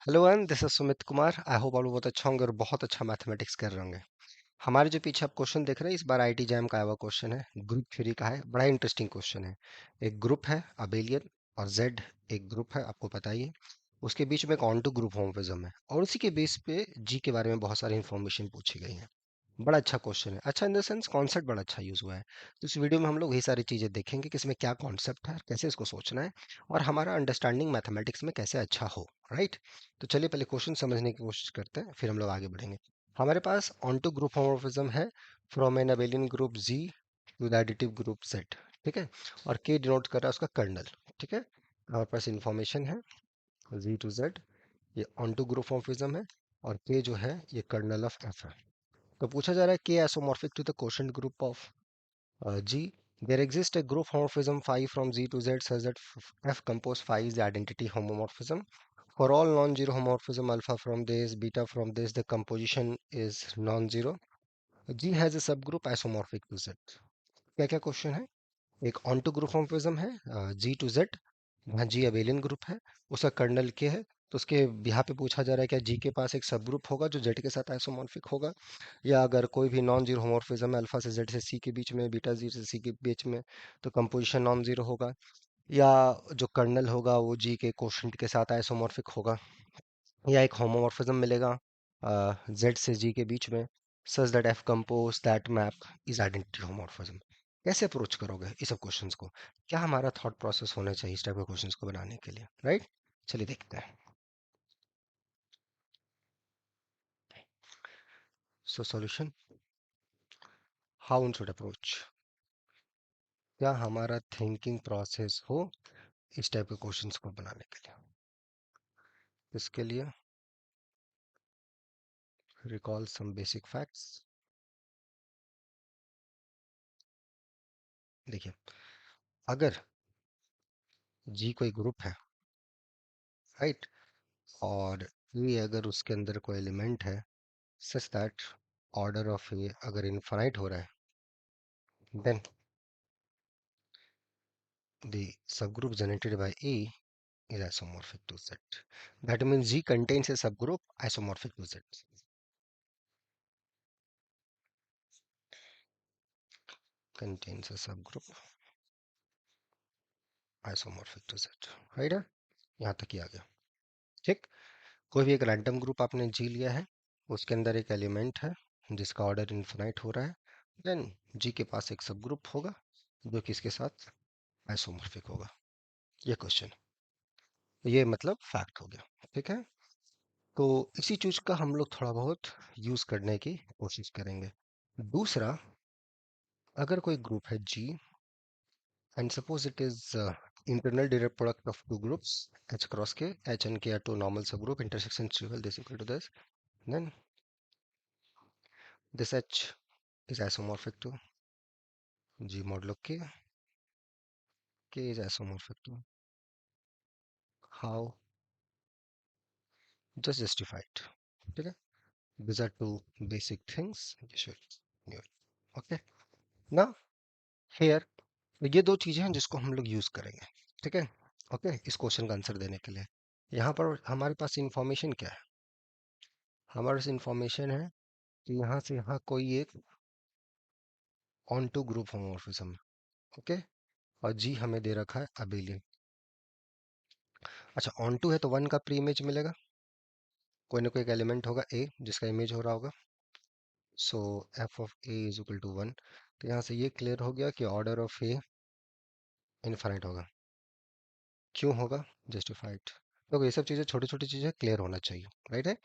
Hello and this is Sumit Kumar. I hope आप लोग बहुत अच्छा होंगे और बहुत अच्छा मैथमेटिक्स कर रहे होंगे। हमारे जो पीछे आप क्वेश्चन देख रहे हैं, इस बार आईटी जैम का आया हुआ क्वेश्चन है। ग्रुप थ्योरी का है, बड़ा इंटरेस्टिंग क्वेश्चन है। एक ग्रुप है अबेलियन और जेड एक ग्रुप है, आपको पता ही है। उसके बीच में एक ऑन टू ग्रुप होमोफिज्म है और उसी के बेस पे जी के बारे में बहुत सारी इंफॉर्मेशन पूछी गई है। बड़ा अच्छा क्वेश्चन है, अच्छा इन द सेंस कॉन्सेप्ट बड़ा अच्छा यूज हुआ है। तो इस वीडियो में हम लोग वही सारी चीजें देखेंगे कि इसमें क्या कॉन्सेप्ट है, कैसे इसको सोचना है और हमारा अंडरस्टैंडिंग मैथमेटिक्स में कैसे अच्छा हो। राइट। तो चलिए पहले क्वेश्चन समझने की कोशिश करते हैं, फिर हम लोग आगे बढ़ेंगे। हमारे पास ऑनटू ग्रुप होमोमोर्फिज्म है from an abelian group G to the additive group set. ठीक है। और के डिनोट कर रहा है उसका कर्नल। ठीक है। हमारे पास इंफॉर्मेशन है जी टू जेड, ये ऑनटू ग्रुप होमोमोर्फिज्म है। और के जो है ये कर्नल ऑफ एफ है। तो पूछा जा रहा है के isomorphic to the quotient group of G. There exists a group homomorphism phi from Z to Z such that F compose phi is the identity homomorphism. For all non-zero homomorphism alpha from this, beta from this, the composition is non-zero. G has a subgroup isomorphic to Z. क्या क्या question है? एक onto group homomorphism है जी to Z, जहाँ जी abelian group है, उसका colonel के है। तो उसके यहाँ पे पूछा जा रहा है क्या जी के पास एक सब ग्रुप होगा जो जेड के साथ आइसोमॉर्फिक होगा, या अगर कोई भी नॉन जीरो होमोर्फिज्म है अल्फा से जेड से सी के बीच में, बीटा जी से सी के बीच में, तो कंपोजिशन नॉन जीरो होगा। या जो कर्नल होगा वो जी के कोशंट के साथ आइसोमॉर्फिक होगा, या एक होमोमॉर्फिज्म मिलेगा जेड से जी के बीच में, such that F compose that map is identity homomorphism. कैसे अप्रोच करोगे इस सब क्वेश्चंस को? क्या हमारा थॉट प्रोसेस होना चाहिए इस टाइप के क्वेश्चंस को बनाने के लिए? राइट। चलिए देखते हैं। So solution, how one should approach. क्या हमारा थिंकिंग प्रोसेस हो इस टाइप के क्वेश्चंस को बनाने के लिए? इसके लिए रिकॉल सम बेसिक फैक्ट्स। देखिए, अगर जी कोई ग्रुप है, राइट, और ये अगर उसके अंदर कोई एलिमेंट है such that order of a अगर इनफाइनाइट हो रहा है, then the subgroup generated by a is isomorphic to Z. That means G contains a subgroup isomorphic to Z. Contains a subgroup isomorphic to Z. Right है? यहाँ तक ही आ गया। ठीक। कोई भी एक रैंडम ग्रुप आपने जी लिया है, उसके अंदर एक एलिमेंट है जिसका ऑर्डर इनफिनाइट हो रहा है, देन जी के पास एक सब ग्रुप होगा जो कि इसके साथ आइसोमॉर्फिक होगा। ये क्वेश्चन, ये मतलब फैक्ट हो गया। ठीक है। तो इसी चीज का हम लोग थोड़ा बहुत यूज करने की कोशिश करेंगे। दूसरा, अगर कोई ग्रुप है जी and suppose it is internal direct product of two groups H cross K, H and K are two normal subgroup, intersection trivial, this equal to this, then this H is isomorphic to G modulo K is isomorphic to, how, just justify it. ठीक है। These are two basic things you should know. Okay, now here, ये दो चीजें हैं जिसको हम लोग use करेंगे। ठीक है। ओके, इस क्वेश्चन का आंसर देने के लिए यहाँ पर हमारे पास इंफॉर्मेशन क्या है? हमारे पास इंफॉर्मेशन है कि यहाँ से यहाँ कोई एक onto group homomorphism. Okay. और जी हमें दे रखा है अबेलियन। अच्छा, ऑन टू है तो वन का प्री इमेज मिलेगा, कोई ना कोई एक एलिमेंट होगा ए जिसका इमेज हो रहा होगा। So F of A is equal to one. तो यहाँ से ये क्लियर हो गया कि ऑर्डर ऑफ ए इनफाइनाइट होगा। क्यों होगा? जस्टिफाइड। तो ये सब चीज़ें, छोटी छोटी चीज़ें क्लियर होना चाहिए। राइट है।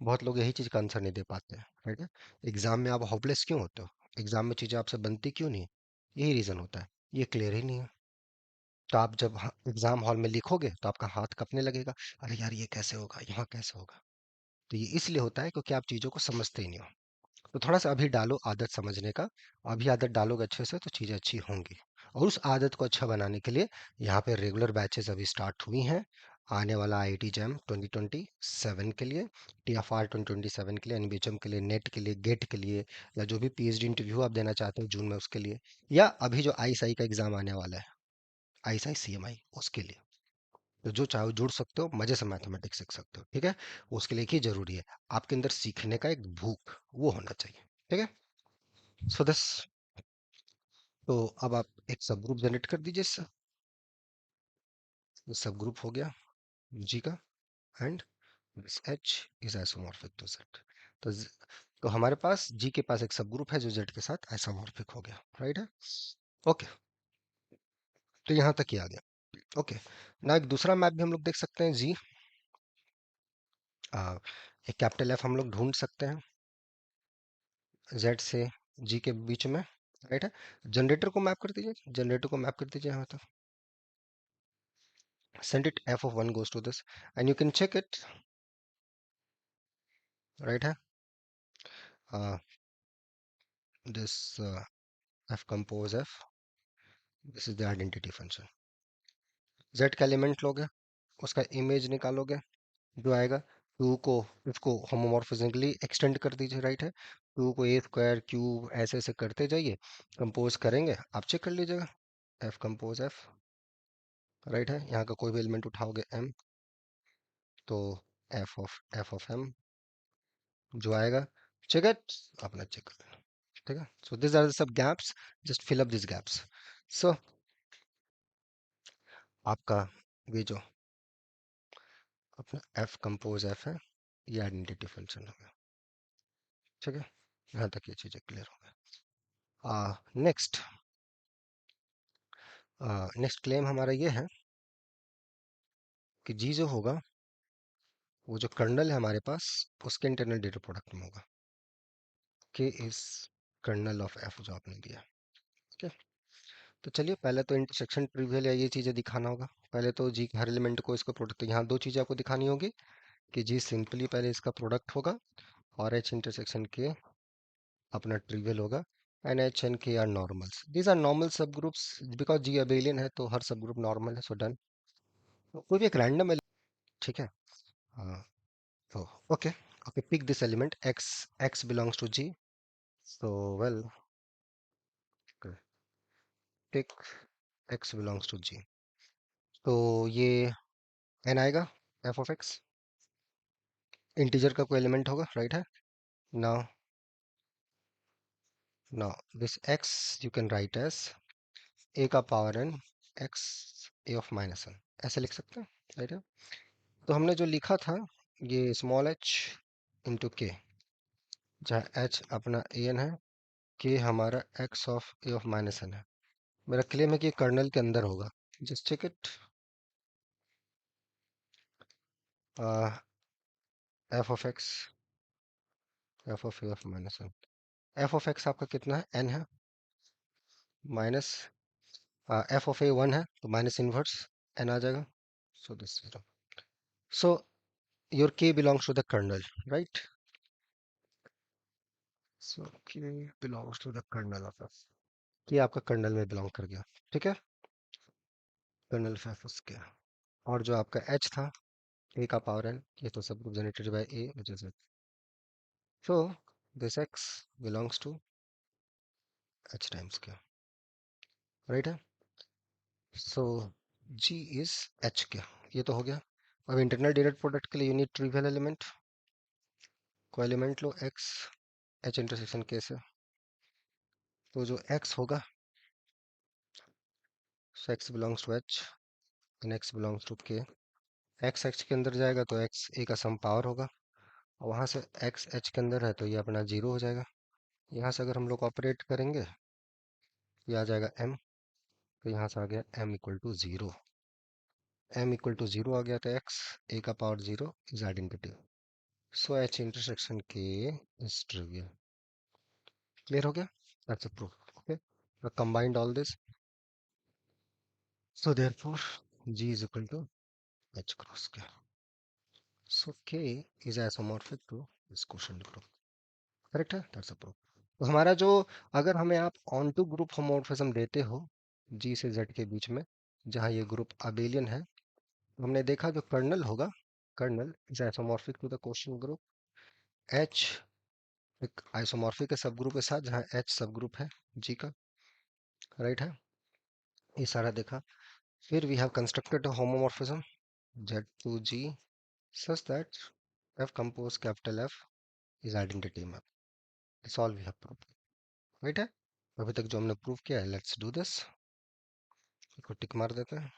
बहुत लोग यही चीज़ का आंसर नहीं दे पाते हैं। राइट है। एग्जाम में आप होपलेस क्यों होते हो? एग्जाम में चीज़ें आपसे बनती क्यों नहीं है? यही रीज़न होता है, ये क्लियर ही नहीं है। तो आप जब एग्जाम हॉल में लिखोगे तो आपका हाथ कांपने लगेगा, अरे यार ये कैसे होगा, यहाँ कैसे होगा। तो ये इसलिए होता है क्योंकि आप चीज़ों को समझते ही नहीं हो। तो थोड़ा सा अभी डालो आदत समझने का। अभी आदत डालोगे अच्छे से तो चीज़ें अच्छी होंगी। और उस आदत को अच्छा बनाने के लिए यहाँ पे रेगुलर बैचेस अभी स्टार्ट हुई हैं। आने वाला आईआईटी जैम 2027 के लिए, टीएफआर 2027 के लिए, एनबीएचएम के लिए, नेट के लिए, गेट के लिए, या जो भी पीएचडी इंटरव्यू आप देना चाहते हो जून में उसके लिए, या अभी जो आईएसआई का एग्जाम आने वाला है, आईएसआई सीएमआई, उसके लिए। तो जो चाहो जुड़ सकते हो, मजे से मैथमेटिक्स सीख सकते हो, ठीक है। उसके लिए एक ही जरूरी है, आपके अंदर सीखने का एक भूख वो होना चाहिए, ठीक है। सो दिस, तो अब आप एक सब ग्रुप जनरेट कर दीजिए इससे। सब ग्रुप हो गया जी का, and this H is isomorphic to Z. तो तो हमारे पास जी के पास एक सब ग्रुप है जो जेड के साथ आइसोमॉर्फिक हो गया, राइट है। ओके, तो यहाँ तक ही आ गया। ओके, ना एक दूसरा मैप भी हम लोग देख सकते हैं जी, एक कैपिटल एफ हम लोग ढूंढ सकते हैं जेड से जी के बीच में, राइट है। जनरेटर को मैप कर दीजिए, जनरेटर को मैप कर दीजिए यहाँ तक, send it f of 1 goes to this, and you can check it, right है। This f compose f, this is the identity function। z का एलिमेंट लोगे, उसका इमेज निकालोगे, जो आएगा टू को, उसको होमोमॉर्फिज्मली एक्सटेंड कर दीजिए, राइट है। टू को ए स्क्वायर क्यूब ऐसे ऐसे करते जाइए, कंपोज करेंगे, आप चेक कर लीजिएगा, एफ कंपोज एफ, राइट है। यहाँ का कोई भी एलिमेंट उठाओगे एम, तो एफ ऑफ एम जो आएगा, चेक इट, अपना चेक कर लेना, ठीक है। सो दिस आर सब gaps, just fill up this gaps. So आपका ये जो अपना एफ कंपोज एफ है, ये आइडेंटिटी फंक्शन हो गया, ठीक है। यहाँ तक ये चीजें क्लियर हो गई। नेक्स्ट क्लेम हमारा ये है कि जी जो होगा, वो जो कर्नल है हमारे पास, उसके इंटरनल डेटा प्रोडक्ट में होगा, के इज कर्नल ऑफ एफ जो आपने दिया, ठीक है। तो चलिए, पहले तो इंटरसेक्शन ट्रिवियल या ये चीजें दिखाना होगा। पहले तो जी के हर एलिमेंट को इसका प्रोडक्ट, तो यहाँ दो चीजें आपको दिखानी होगी कि जी सिंपली पहले इसका प्रोडक्ट होगा, और एच इंटरसेक्शन के अपना ट्रिवियल होगा, and H and K are normals, these are normal subgroups, because G abelian है तो हर सब ग्रुप नॉर्मल है, सो डन। तो कोई भी एक रैंडम, ठीक है। हाँ, तो okay, okay, pick this element x, x belongs to g, so well, pick x belongs to g, तो ये n आएगा, f of x इंटीजर का कोई एलिमेंट होगा, राइट है। Now, this x you can write as a का power n x a of minus n, ऐसे लिख सकते हैं, राइट है। तो हमने जो लिखा था, ये स्मॉल h इंटू के, जहाँ h अपना a n है, k हमारा x of a of minus n है। मेरा क्लेम है कि कर्नल के अंदर होगा, just check it. F of X, F of A of minus N, F of X आपका कितना है, एन है, minus F of A one है, तो माइनस इनवर्स एन आ जाएगा, so this zero. So your K belongs to the kernel, right. So K belongs to the kernel of F, ये आपका कर्नल में बिलोंग कर गया, ठीक है। कर्नल ऑफ एफ उसके, और जो आपका एच था, ए का पावर एन, ये तो subgroup generated by a which is, so this x belongs to H times K, right है। सो जी इज एच के, ये तो हो गया। अब इंटरनल डेटा प्रोडक्ट के लिए यूनिट ट्रिवियल एलिमेंट, को एलिमेंट लो एक्स एच इंटरसेक्शन के से, तो जो एक्स होगा, x belongs to H and x belongs to K, x H के अंदर जाएगा तो एक्स ए का सम पावर होगा, और वहाँ से एक्स एच के अंदर है तो ये अपना जीरो हो जाएगा। यहाँ से अगर हम लोग ऑपरेट करेंगे, ये आ जाएगा एम, तो यहाँ से आ गया M equal to zero, M equal to zero आ गया, तो एक्स ए का power zero is identity, so H intersection K is trivial, clear हो गया, that's a proof, okay. combined all this, so therefore g is equal to h cross k, so k is isomorphic to this quotient group, correct है, that's a proof. तो हमारा जो, अगर हमें आप on to group homomorphism देते हो g से z के बीच में, जहाँ ये ग्रुप अबेलियन है, तो हमने देखा जो कर्नल होगा, kernel is isomorphic to the quotient group, h एक आइसोमॉर्फिक है सब ग्रुप के साथ, जहाँ h सब ग्रुप है g का, राइट है। ये सारा देखा, फिर we have constructed a homomorphism, Z2G such that F compose capital F is identity map. That's all we have proved. Right है? अभी तक जो हमने प्रूव किया है, लेट्स डू दिस। इसको टिक मार देते हैं।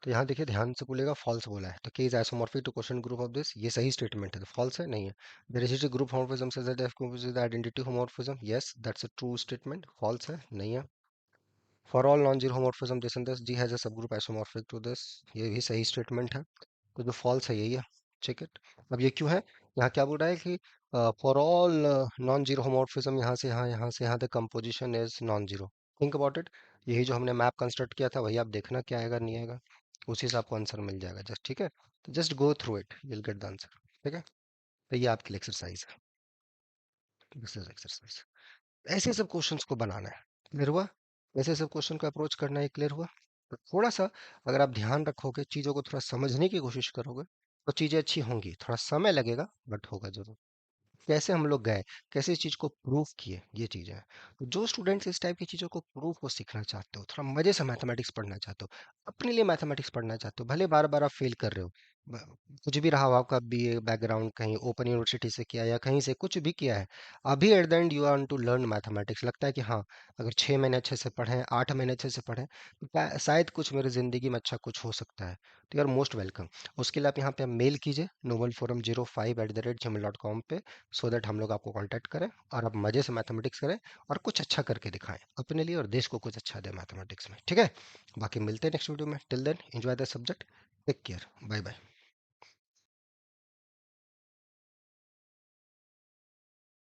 तो यहाँ देखिए ध्यान से बोलेगा फॉल्स बोला है, तो K is isomorphic to question group of this, ये सही स्टेटमेंट है, तो फॉल्स है, नहीं है। There is a group homomorphism such that F composes the identity homomorphism, yes that's a true statement, false है, नहीं है। For all non zero homomorphism this and this G has a subgroup isomorphic to this, ये भी सही statement है, तो जो false है यही है। Check it. अब ये क्यों है, यहाँ क्या बोल रहा है कि for all non zero homomorphism, यहाँ से यहाँ, यहाँ से यहाँ the composition is non zero. Think about it, यही जो हमने मैप कंस्ट्रक्ट किया था वही आप देखना क्या आएगा नहीं आएगा, उसी से आपको आंसर मिल जाएगा जस्ट, ठीक है। तो just go through it, you will get the answer, ठीक है। तो ये आपके लिए एक्सरसाइज है, दिस इज एक्सरसाइज। ऐसे सब क्वेश्चंस को बनाना है, क्लियर हुआ? ऐसे सब क्वेश्चन को अप्रोच करना है, क्लियर हुआ? तो थोड़ा सा अगर आप ध्यान रखोगे, चीज़ों को थोड़ा समझने की कोशिश करोगे, तो चीज़ें अच्छी होंगी, थोड़ा समय लगेगा बट होगा जरूर। कैसे हम लोग गए, कैसे इस चीज़ को प्रूव किए, ये चीज़ें हैं। तो जो स्टूडेंट्स इस टाइप की चीज़ों को प्रूव को सीखना चाहते हो, थोड़ा मज़े से मैथमेटिक्स पढ़ना चाहते हो, अपने लिए मैथमेटिक्स पढ़ना चाहते हो, भले बार बार आप फेल कर रहे हो, कुछ भी रहा हो आपका बीए बैकग्राउंड, कहीं ओपन यूनिवर्सिटी से किया या कहीं से कुछ भी किया है, अभी at the end you want to learn mathematics, लगता है कि हाँ, अगर 6 महीने अच्छे से पढ़ें, 8 महीने अच्छे से पढ़ें, तो शायद कुछ मेरी ज़िंदगी में अच्छा कुछ हो सकता है, तो यू आर मोस्ट वेलकम। उसके लिए आप यहाँ पे मेल कीजिए novelforum05@gmail.com पे, सो दैट हम लोग आपको कांटेक्ट करें और आप मजे से मैथमेटिक्स करें और कुछ अच्छा करके दिखाएं अपने लिए और देश को कुछ अच्छा दें मैथमेटिक्स में, ठीक है। बाकी मिलते हैं नेक्स्ट वीडियो में, till then enjoy the subject, take care, bye bye.